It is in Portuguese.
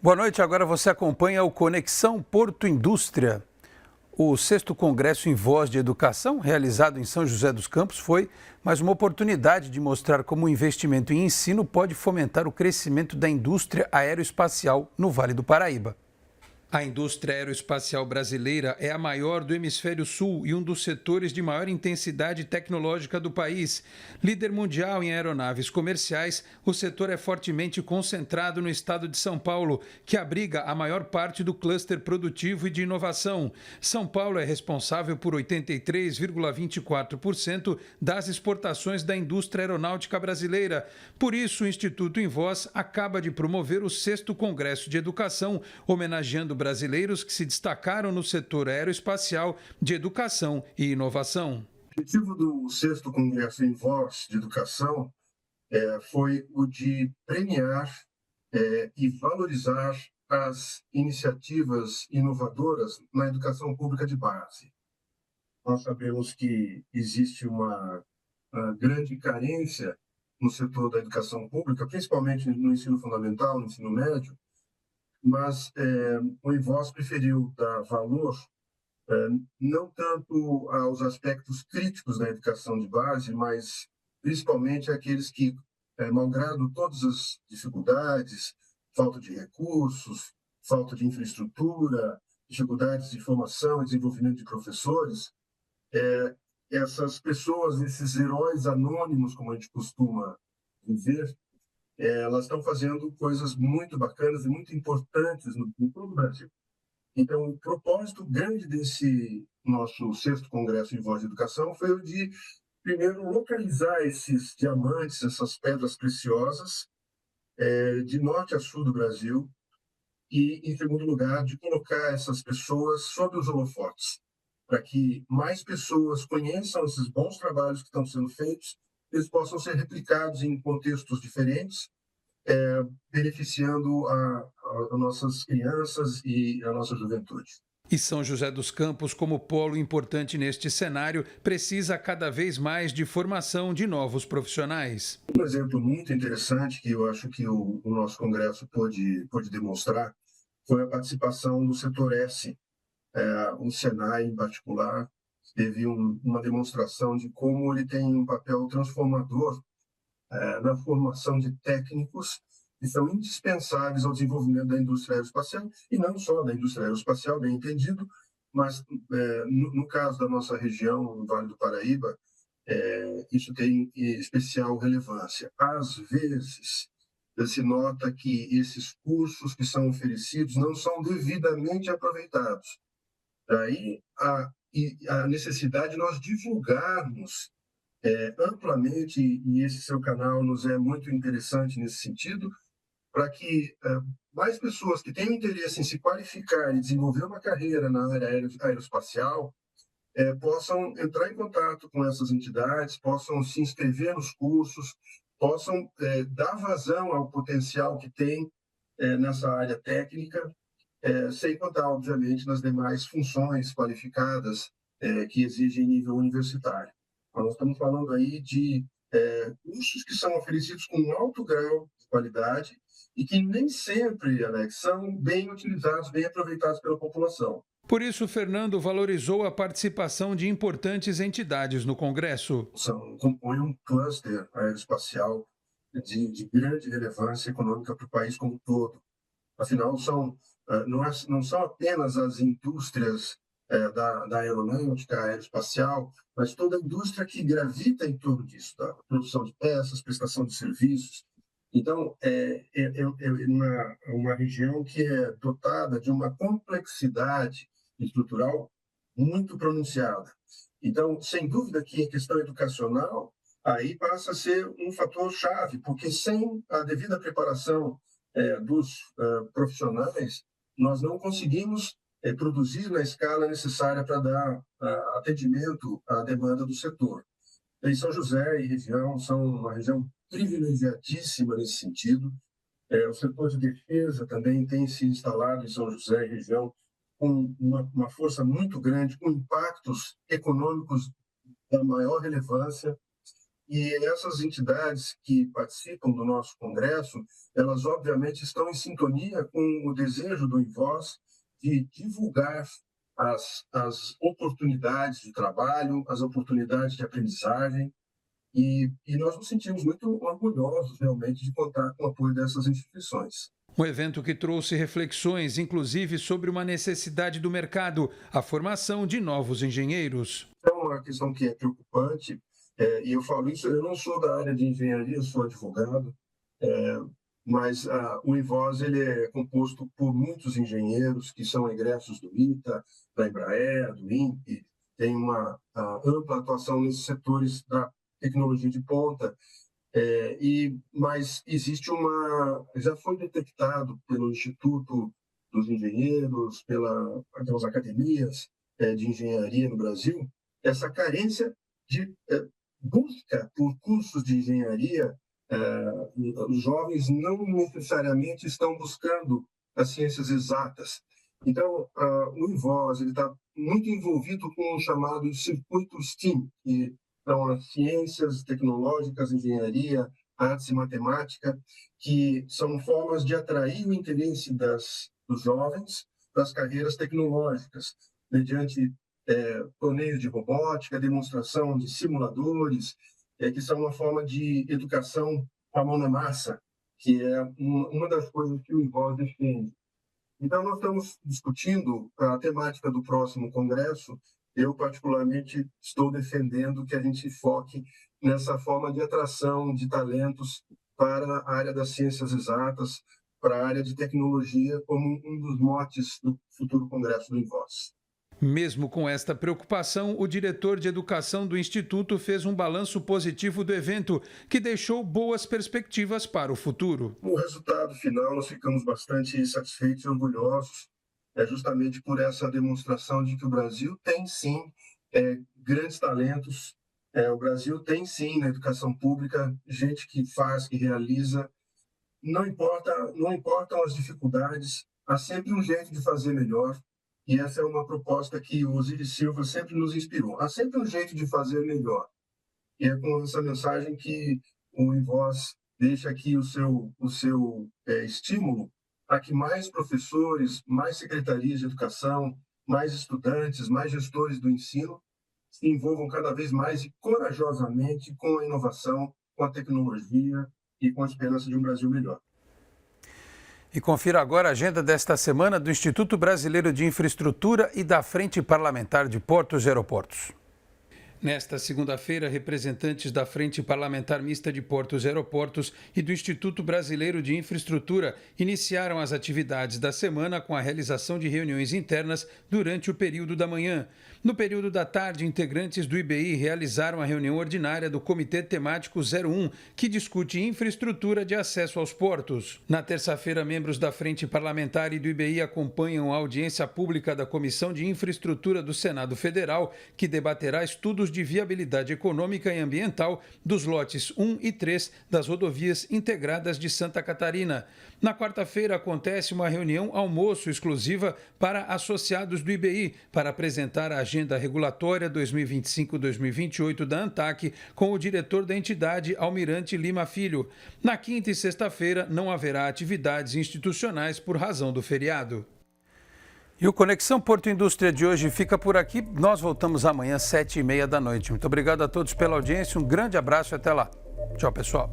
Boa noite, agora você acompanha o Conexão Porto Indústria. O 6º Congresso em Voz de Educação, realizado em São José dos Campos, foi mais uma oportunidade de mostrar como o investimento em ensino pode fomentar o crescimento da indústria aeroespacial no Vale do Paraíba. A indústria aeroespacial brasileira é a maior do Hemisfério Sul e um dos setores de maior intensidade tecnológica do país. Líder mundial em aeronaves comerciais, o setor é fortemente concentrado no estado de São Paulo, que abriga a maior parte do cluster produtivo e de inovação. São Paulo é responsável por 83,24% das exportações da indústria aeronáutica brasileira. Por isso, o Instituto Em Voz acaba de promover o 6º Congresso de Educação, homenageando brasileiros que se destacaram no setor aeroespacial, de educação e inovação. O objetivo do 6º Congresso em Voz de Educação foi o de premiar e valorizar as iniciativas inovadoras na educação pública de base. Nós sabemos que existe uma grande carência no setor da educação pública, principalmente no ensino fundamental, no ensino médio, mas o Envoz preferiu dar valor não tanto aos aspectos críticos da educação de base, mas principalmente aqueles que, malgrado todas as dificuldades, falta de recursos, falta de infraestrutura, dificuldades de formação e desenvolvimento de professores, essas pessoas, esses heróis anônimos, como a gente costuma dizer, elas estão fazendo coisas muito bacanas e muito importantes em todo o Brasil. Então, o propósito grande desse nosso 6º Congresso em Voz de Educação foi o de, primeiro, localizar esses diamantes, essas pedras preciosas, de norte a sul do Brasil, e, em segundo lugar, de colocar essas pessoas sob os holofotes, para que mais pessoas conheçam esses bons trabalhos que estão sendo feitos, eles possam ser replicados em contextos diferentes, beneficiando a nossas crianças e a nossa juventude. E São José dos Campos, como polo importante neste cenário, precisa cada vez mais de formação de novos profissionais. Um exemplo muito interessante que eu acho que o nosso congresso pôde demonstrar foi a participação do setor S. O Senai, em particular, teve uma demonstração de como ele tem um papel transformador na formação de técnicos que são indispensáveis ao desenvolvimento da indústria aeroespacial, e não só da indústria aeroespacial, bem entendido, mas no caso da nossa região, no Vale do Paraíba, isso tem especial relevância. Às vezes, se nota que esses cursos que são oferecidos não são devidamente aproveitados. Daí a necessidade de nós divulgarmos amplamente, e esse seu canal nos é muito interessante nesse sentido, para que mais pessoas que tenham interesse em se qualificar e desenvolver uma carreira na área aeroespacial possam entrar em contato com essas entidades, possam se inscrever nos cursos, possam dar vazão ao potencial que tem nessa área técnica, sem contar, obviamente, nas demais funções qualificadas que exigem nível universitário. Nós estamos falando aí de cursos que são oferecidos com um alto grau de qualidade e que nem sempre, Alex, são bem utilizados, bem aproveitados pela população. Por isso, Fernando valorizou a participação de importantes entidades no Congresso. Compõe um cluster aeroespacial de grande relevância econômica para o país como um todo. Afinal, não são apenas as indústrias da aeronáutica, aeroespacial, mas toda a indústria que gravita em torno disso, da produção de peças, prestação de serviços. Então, é uma região que é dotada de uma complexidade estrutural muito pronunciada. Então, sem dúvida que a questão educacional aí passa a ser um fator chave, porque sem a devida preparação dos profissionais, nós não conseguimos produzir na escala necessária para dar atendimento à demanda do setor. E São José e região são uma região privilegiadíssima nesse sentido. O setor de defesa também tem se instalado em São José e região com uma força muito grande, com impactos econômicos da maior relevância. E essas entidades que participam do nosso congresso, elas obviamente estão em sintonia com o desejo do INVOS de divulgar as oportunidades de trabalho, as oportunidades de aprendizagem, e nós nos sentimos muito orgulhosos realmente de contar com o apoio dessas instituições. Um evento que trouxe reflexões, inclusive sobre uma necessidade do mercado, a formação de novos engenheiros. É uma questão que é preocupante, e eu falo isso, eu não sou da área de engenharia, sou advogado, mas o INVOS ele é composto por muitos engenheiros que são egressos do ITA, da Embraer, do INPE, tem uma ampla atuação nesses setores da tecnologia de ponta, mas existe já foi detectado pelo Instituto dos Engenheiros, pelas academias de engenharia no Brasil, essa carência de busca por cursos de engenharia. Os jovens não necessariamente estão buscando as ciências exatas. Então, o INVOS está muito envolvido com o chamado circuito STEAM, que são as ciências tecnológicas, engenharia, artes e matemática, que são formas de atrair o interesse dos jovens para as carreiras tecnológicas, mediante torneios de robótica, demonstração de simuladores, que são uma forma de educação com a mão na massa, que é uma das coisas que o INVOS defende. Então, nós estamos discutindo a temática do próximo congresso. Eu, particularmente, estou defendendo que a gente foque nessa forma de atração de talentos para a área das ciências exatas, para a área de tecnologia, como um dos motes do futuro congresso do INVOS. Mesmo com esta preocupação, o diretor de educação do Instituto fez um balanço positivo do evento, que deixou boas perspectivas para o futuro. O resultado final, nós ficamos bastante satisfeitos e orgulhosos, justamente por essa demonstração de que o Brasil tem, sim, grandes talentos. O Brasil tem, sim, na educação pública, gente que faz, que realiza. Não importam as dificuldades, há sempre um jeito de fazer melhor. E essa é uma proposta que o Osiris Silva sempre nos inspirou. Há sempre um jeito de fazer melhor. E é com essa mensagem que o INVOS deixa aqui o seu estímulo a que mais professores, mais secretarias de educação, mais estudantes, mais gestores do ensino se envolvam cada vez mais e corajosamente com a inovação, com a tecnologia e com a esperança de um Brasil melhor. E confira agora a agenda desta semana do Instituto Brasileiro de Infraestrutura e da Frente Parlamentar de Portos e Aeroportos. Nesta segunda-feira, representantes da Frente Parlamentar Mista de Portos e Aeroportos e do Instituto Brasileiro de Infraestrutura iniciaram as atividades da semana com a realização de reuniões internas durante o período da manhã. No período da tarde, integrantes do IBI realizaram a reunião ordinária do Comitê Temático 01, que discute infraestrutura de acesso aos portos. Na terça-feira, membros da Frente Parlamentar e do IBI acompanham a audiência pública da Comissão de Infraestrutura do Senado Federal, que debaterá estudos de viabilidade econômica e ambiental dos lotes 1 e 3 das rodovias integradas de Santa Catarina. Na quarta-feira, acontece uma reunião almoço exclusiva para associados do IBI para apresentar a Agenda Regulatória 2025-2028 da ANTAQ com o diretor da entidade, Almirante Lima Filho. Na quinta e sexta-feira, não haverá atividades institucionais por razão do feriado. E o Conexão Porto Indústria de hoje fica por aqui. Nós voltamos amanhã, 19h30 da noite. Muito obrigado a todos pela audiência, um grande abraço e até lá. Tchau, pessoal.